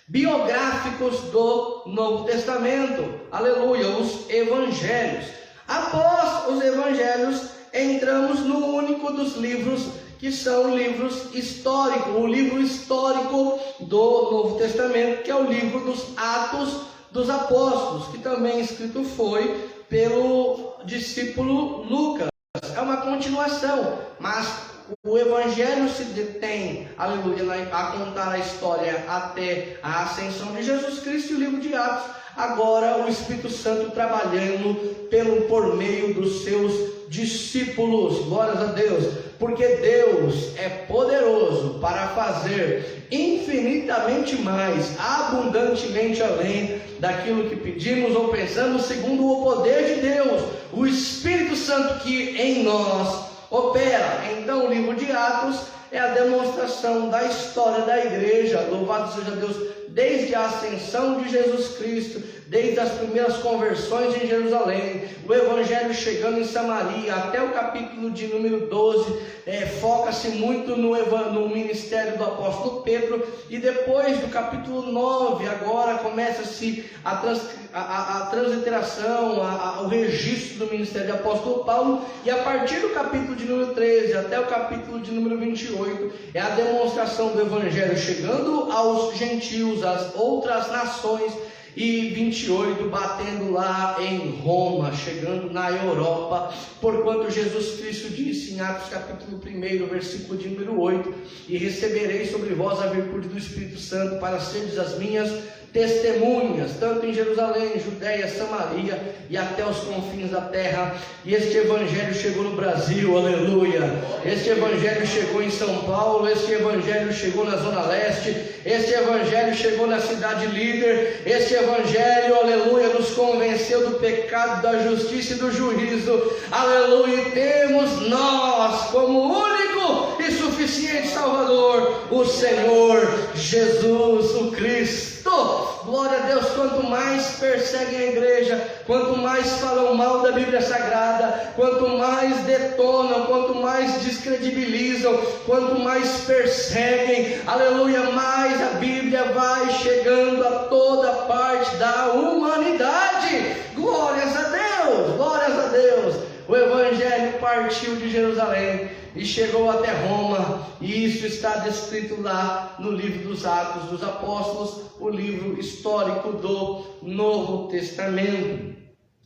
biográficos do Novo Testamento, aleluia, os evangelhos. Após os evangelhos, entramos no único dos livros que são livros históricos, o livro histórico do Novo Testamento, que é o livro dos Atos dos Apóstolos, que também escrito foi pelo discípulo Lucas. É uma continuação, mas o evangelho se detém, aleluia, a contar a história até a ascensão de Jesus Cristo. E o livro de Atos, agora o Espírito Santo trabalhando por meio dos seus discípulos, glórias a Deus, porque Deus é poderoso para fazer infinitamente mais, abundantemente além daquilo que pedimos ou pensamos, segundo o poder de Deus, o Espírito Santo que em nós opera. Então o livro de Atos é a demonstração da história da igreja, louvado seja Deus, desde a ascensão de Jesus Cristo, desde as primeiras conversões em Jerusalém, o evangelho chegando em Samaria, até o capítulo de número 12, foca-se muito no ministério do apóstolo Pedro, e depois do capítulo 9, agora começa-se a transliteração, o registro do ministério do apóstolo Paulo, e a partir do capítulo de número 13 até o capítulo de número 28, é a demonstração do evangelho chegando aos gentios, às outras nações, e 28, batendo lá em Roma, chegando na Europa, porquanto Jesus Cristo disse em Atos capítulo 1, versículo de número 8, e recebereis sobre vós a virtude do Espírito Santo para seres as minhas testemunhas, tanto em Jerusalém, Judéia, Samaria e até os confins da terra. E este evangelho chegou no Brasil, aleluia. Este evangelho chegou em São Paulo, este evangelho chegou na Zona Leste, este evangelho chegou na cidade líder, este evangelho, aleluia, nos convenceu do pecado, da justiça e do juízo, aleluia. E temos nós como único e suficiente Salvador, o Senhor Jesus, o Cristo. Glória a Deus. Quanto mais perseguem a igreja, quanto mais falam mal da Bíblia Sagrada, quanto mais detonam, quanto mais descredibilizam, quanto mais perseguem, aleluia, mais a Bíblia vai chegando a toda parte da humanidade. Glórias a Deus, glórias a Deus. O evangelho partiu de Jerusalém e chegou até Roma, e isso está descrito lá no livro dos Atos dos Apóstolos, o livro histórico do Novo Testamento.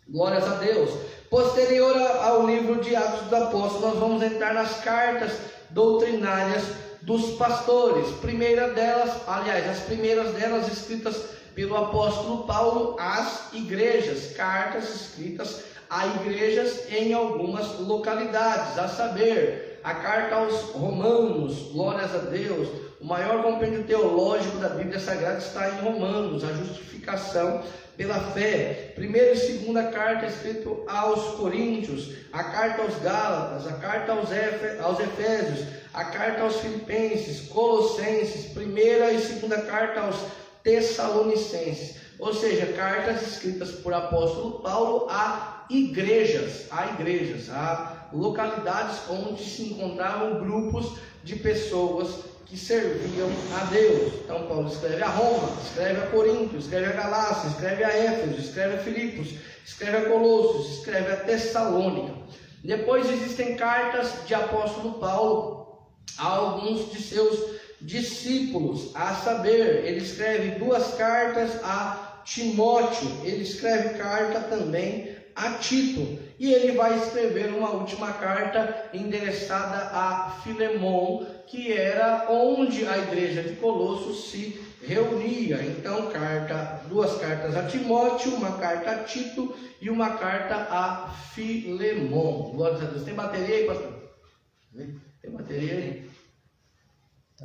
Glórias a Deus. Posterior ao livro de Atos dos Apóstolos, nós vamos entrar nas cartas doutrinárias dos pastores. As primeiras delas escritas pelo apóstolo Paulo às igrejas, cartas escritas a igrejas em algumas localidades, a saber, a carta aos Romanos, glórias a Deus. O maior compêndio teológico da Bíblia Sagrada está em Romanos, a justificação pela fé. Primeira e segunda carta escrito aos Coríntios, a carta aos Gálatas, a carta aos Efésios, a carta aos Filipenses, Colossenses, primeira e segunda carta aos Tessalonicenses. Ou seja, cartas escritas por apóstolo Paulo a igrejas, a localidades onde se encontravam grupos de pessoas que serviam a Deus. Então Paulo escreve a Roma, escreve a Corinto, escreve a Galácia, escreve a Éfeso, escreve a Filipos, escreve a Colossos, escreve a Tessalônica. Depois existem cartas de apóstolo Paulo a alguns de seus discípulos, a saber, ele escreve 2 cartas a Timóteo, ele escreve carta também a Tito, e ele vai escrever uma última carta endereçada a Filemon, que era onde a igreja de Colossos se reunia. Então, 2 cartas a Timóteo, uma carta a Tito e uma carta a Filemon. Glória a Deus. Tem bateria aí, pastor? Tem bateria aí?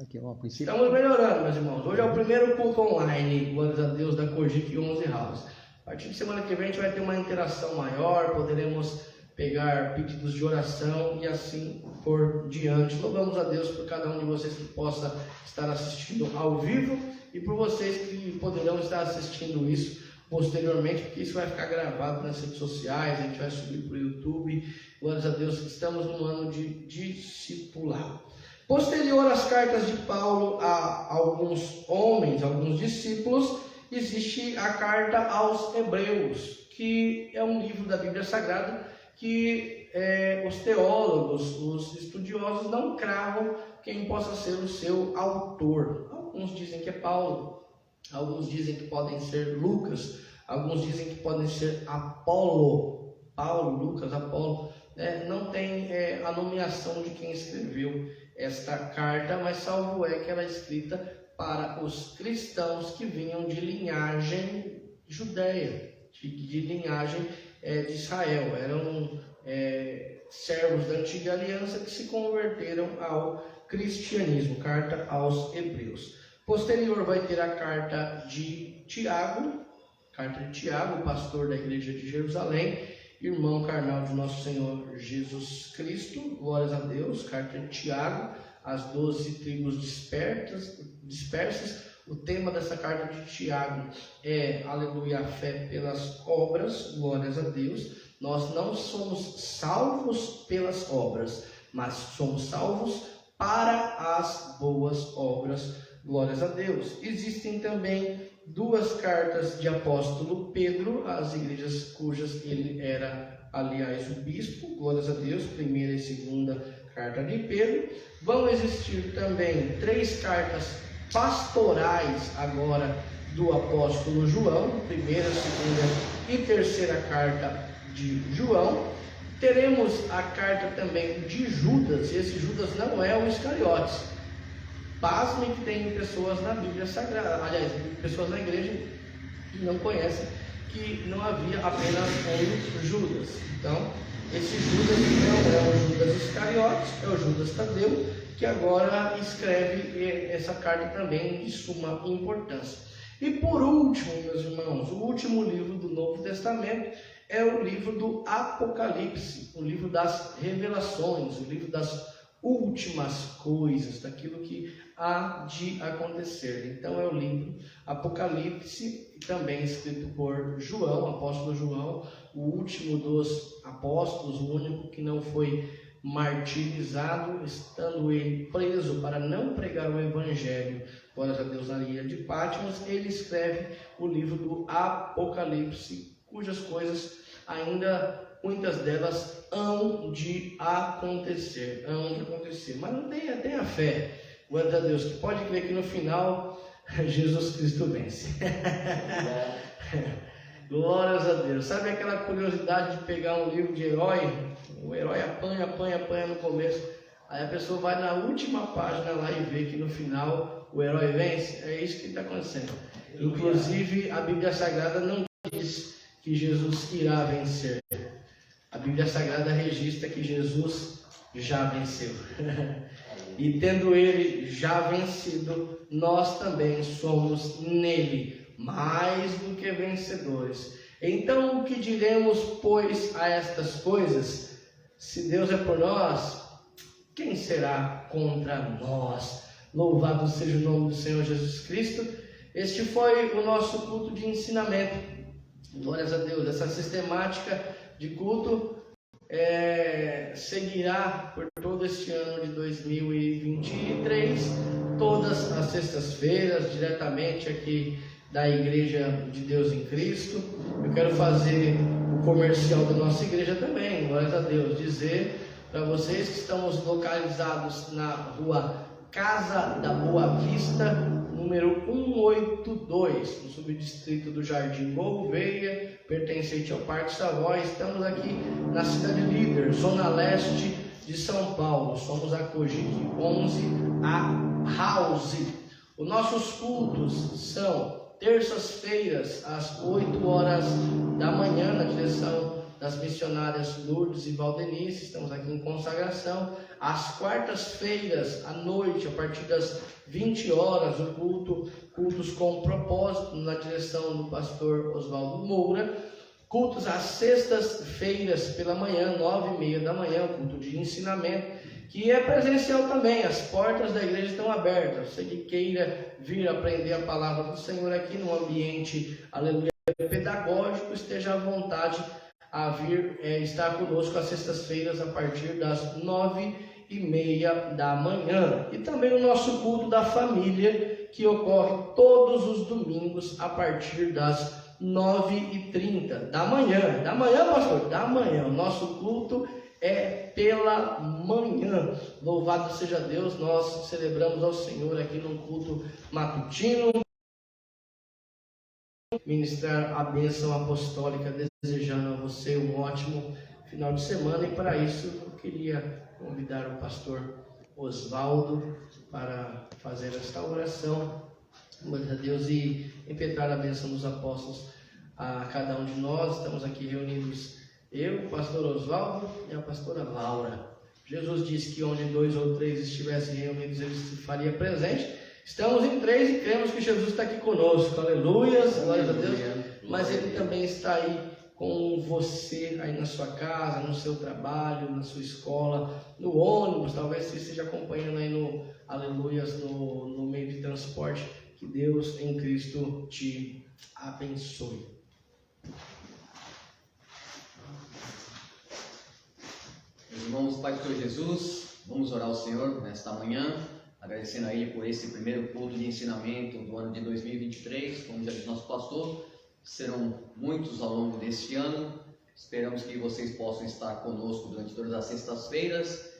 Aqui, ó, princípio. Estamos melhorando, meus irmãos. Hoje é o primeiro culto online, glórias a Deus, da Cogic 11 House. A partir de semana que vem a gente vai ter uma interação maior, poderemos pegar pedidos de oração e assim por diante. Louvamos a Deus por cada um de vocês que possa estar assistindo ao vivo e por vocês que poderão estar assistindo isso posteriormente, porque isso vai ficar gravado nas redes sociais, a gente vai subir para o YouTube. Glórias a Deus, estamos num ano de discipulado. Posterior às cartas de Paulo a alguns homens, alguns discípulos, existe a carta aos Hebreus, que é um livro da Bíblia Sagrada que os teólogos, os estudiosos não cravam quem possa ser o seu autor. Alguns dizem que é Paulo, alguns dizem que podem ser Lucas, alguns dizem que podem ser Apolo, Paulo, Lucas, Apolo. Não tem a nomeação de quem escreveu esta carta, mas salvo é que ela é escrita para os cristãos que vinham de linhagem judeia, de linhagem de Israel. Eram servos da antiga aliança que se converteram ao cristianismo. Carta aos Hebreus. Posterior vai ter a carta de Tiago, pastor da igreja de Jerusalém, irmão carnal de nosso Senhor Jesus Cristo. Glórias a Deus. Carta de Tiago, as 12 tribos dispersas. O tema dessa carta de Tiago é, aleluia, a fé pelas obras. Glórias a Deus. Nós não somos salvos pelas obras, mas somos salvos para as boas obras. Glórias a Deus. Existem também 2 cartas de apóstolo Pedro às igrejas cujas ele era, aliás, o bispo. Glórias a Deus. Primeira e segunda carta de Pedro. Vão existir também 3 cartas pastorais agora do apóstolo João, primeira, segunda e terceira carta de João. Teremos a carta também de Judas, e esse Judas não é o Iscariotes. Pasmem que tem pessoas na Bíblia Sagrada, aliás, pessoas na igreja que não conhecem que não havia apenas um Judas. Então, esse Judas não é o Judas Iscariotes, é o Judas Tadeu, que agora escreve essa carta também de suma importância. E por último, meus irmãos, o último livro do Novo Testamento é o livro do Apocalipse, o livro das revelações, o livro das últimas coisas, daquilo que há de acontecer. Então é o livro Apocalipse, também escrito por João, apóstolo João, o último dos apóstolos, o único que não foi martirizado, estando ele preso para não pregar o evangelho, glórias a Deus, na ilha de Patmos. Ele escreve o livro do Apocalipse, cujas coisas ainda, muitas delas, hão de acontecer, mas não tenha fé, glórias a Deus, que pode crer que no final Jesus Cristo vence. Glórias a Deus. Sabe aquela curiosidade de pegar um livro de herói? O herói apanha no começo, aí a pessoa vai na última página lá e vê que no final o herói vence. É isso que está acontecendo. Inclusive a Bíblia Sagrada não diz que Jesus irá vencer. A Bíblia Sagrada registra que Jesus já venceu. E tendo ele já vencido, nós também somos nele mais do que vencedores. Então o que diremos, pois, a estas coisas? Se Deus é por nós, quem será contra nós? Louvado seja o nome do Senhor Jesus Cristo. Este foi o nosso culto de ensinamento. Glórias a Deus. Essa sistemática de culto seguirá por todo este ano de 2023, todas as sextas-feiras, diretamente aqui da Igreja de Deus em Cristo. Eu quero fazer o comercial da nossa igreja também, glórias a Deus, dizer para vocês que estamos localizados na rua Casa da Boa Vista, número 182, no subdistrito do Jardim Gouveia, pertencente ao Parque Savoy. Estamos aqui na cidade líder, zona leste de São Paulo. Somos a Cogic 11, a House. Os nossos cultos são terças-feiras, às 8 horas da manhã, na direção das missionárias Lourdes e Valdenice. Estamos aqui em consagração. Às quartas-feiras, à noite, a partir das 20 horas, o cultos com propósito, na direção do pastor Oswaldo Moura. Cultos às sextas-feiras pela manhã, 9h30 da manhã, o culto de ensinamento, que é presencial também. As portas da igreja estão abertas. Você que queira vir aprender a palavra do Senhor aqui num ambiente, aleluia, pedagógico, esteja à vontade a vir estar conosco às sextas-feiras a partir das 9h30 da manhã. E também o nosso culto da família, que ocorre todos os domingos a partir das 9h30 da manhã. Da manhã, pastor? Da manhã. O nosso culto é pela manhã. Louvado seja Deus, nós celebramos ao Senhor aqui no culto matutino, ministrar a bênção apostólica, desejando a você um ótimo final de semana. E para isso eu queria convidar o pastor Oswaldo para fazer esta oração, glória a Deus, e impetrar a bênção dos apóstolos a cada um de nós. Estamos aqui reunidos, eu, o pastor Oswaldo e a pastora Laura. Jesus disse que onde 2 ou 3 estivessem reunidos, ele se faria presente. Estamos em 3 e cremos que Jesus está aqui conosco. Aleluias, glórias a Deus. Mas ele também está aí com você, aí na sua casa, no seu trabalho, na sua escola, no ônibus. Talvez você esteja acompanhando aí no aleluias, no meio de transporte. Que Deus em Cristo te abençoe. Meus irmãos, Pai do Senhor Jesus, vamos orar ao Senhor nesta manhã, agradecendo a Ele por esse primeiro culto de ensinamento do ano de 2023. Como já disse nosso pastor, serão muitos ao longo deste ano. Esperamos que vocês possam estar conosco durante todas as sextas-feiras.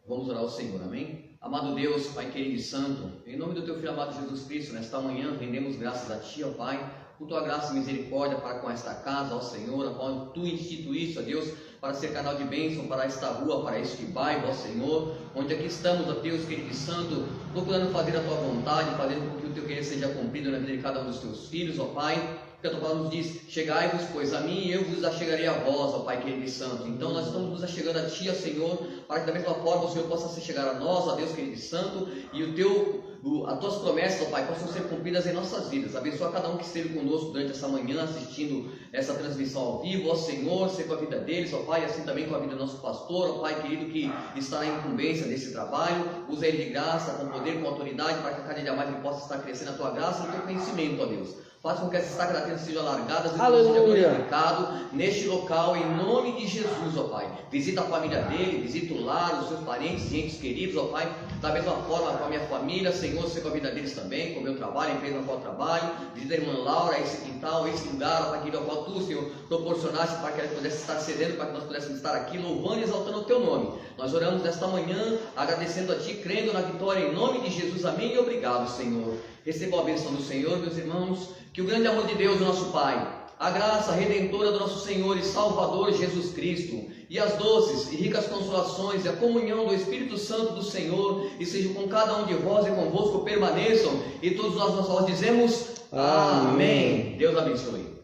Vamos orar ao Senhor, amém? Amado Deus, Pai querido e santo, em nome do Teu Filho amado Jesus Cristo, nesta manhã rendemos graças a Ti, ó Pai, por Tua graça e misericórdia para com esta casa, ó Senhor, a qual Tu instituíste, ó Deus, para ser canal de bênção para esta rua, para este bairro, ó Senhor, onde aqui estamos, ó Deus querido e santo, procurando fazer a Tua vontade, fazendo com que o Teu querer seja cumprido na vida de cada um dos Teus filhos, ó Pai. Porque a Tua palavra nos diz: chegai-vos, pois, a mim, e eu vos achegarei a vós, ó Pai querido e santo. Então nós estamos nos achegando a Ti, ó Senhor, para que da mesma forma o Senhor possa se chegar a nós, ó Deus querido e santo, e as Tuas promessas, ó Pai, possam ser cumpridas em nossas vidas. Abençoa cada um que esteve conosco durante essa manhã, assistindo essa transmissão ao vivo, ó Senhor, seja com a vida deles, ó Pai, assim também com a vida do nosso pastor, ó Pai querido, que está na incumbência desse trabalho. Usa ele de graça, com poder, com autoridade, para que cada dia mais ele possa estar crescendo a Tua graça e o Teu conhecimento, ó Deus. Faça com que essas estaca da tenda sejam alargadas e seja glorificado neste local, em nome de Jesus, ó Pai. Visita a família dele, visita o lar, os seus parentes e entes queridos, ó Pai. Da mesma forma com a minha família, Senhor, seja com a vida deles também, com o meu trabalho, a empresa na qual eu trabalho. Visita a irmã Laura, esse quintal, esse lugar, ó Pai, querido, ao qual Tu, Senhor, proporcionaste para que ela pudesse estar cedendo, para que nós pudéssemos estar aqui louvando e exaltando o Teu nome. Nós oramos nesta manhã, agradecendo a Ti, crendo na vitória, em nome de Jesus. Amém e obrigado, Senhor. Receba a bênção do Senhor, meus irmãos. Que o grande amor de Deus, nosso Pai, a graça redentora do nosso Senhor e Salvador Jesus Cristo, e as doces e ricas consolações e a comunhão do Espírito Santo do Senhor, e seja com cada um de vós e convosco permaneçam, e todos nós dizemos amém. Deus abençoe.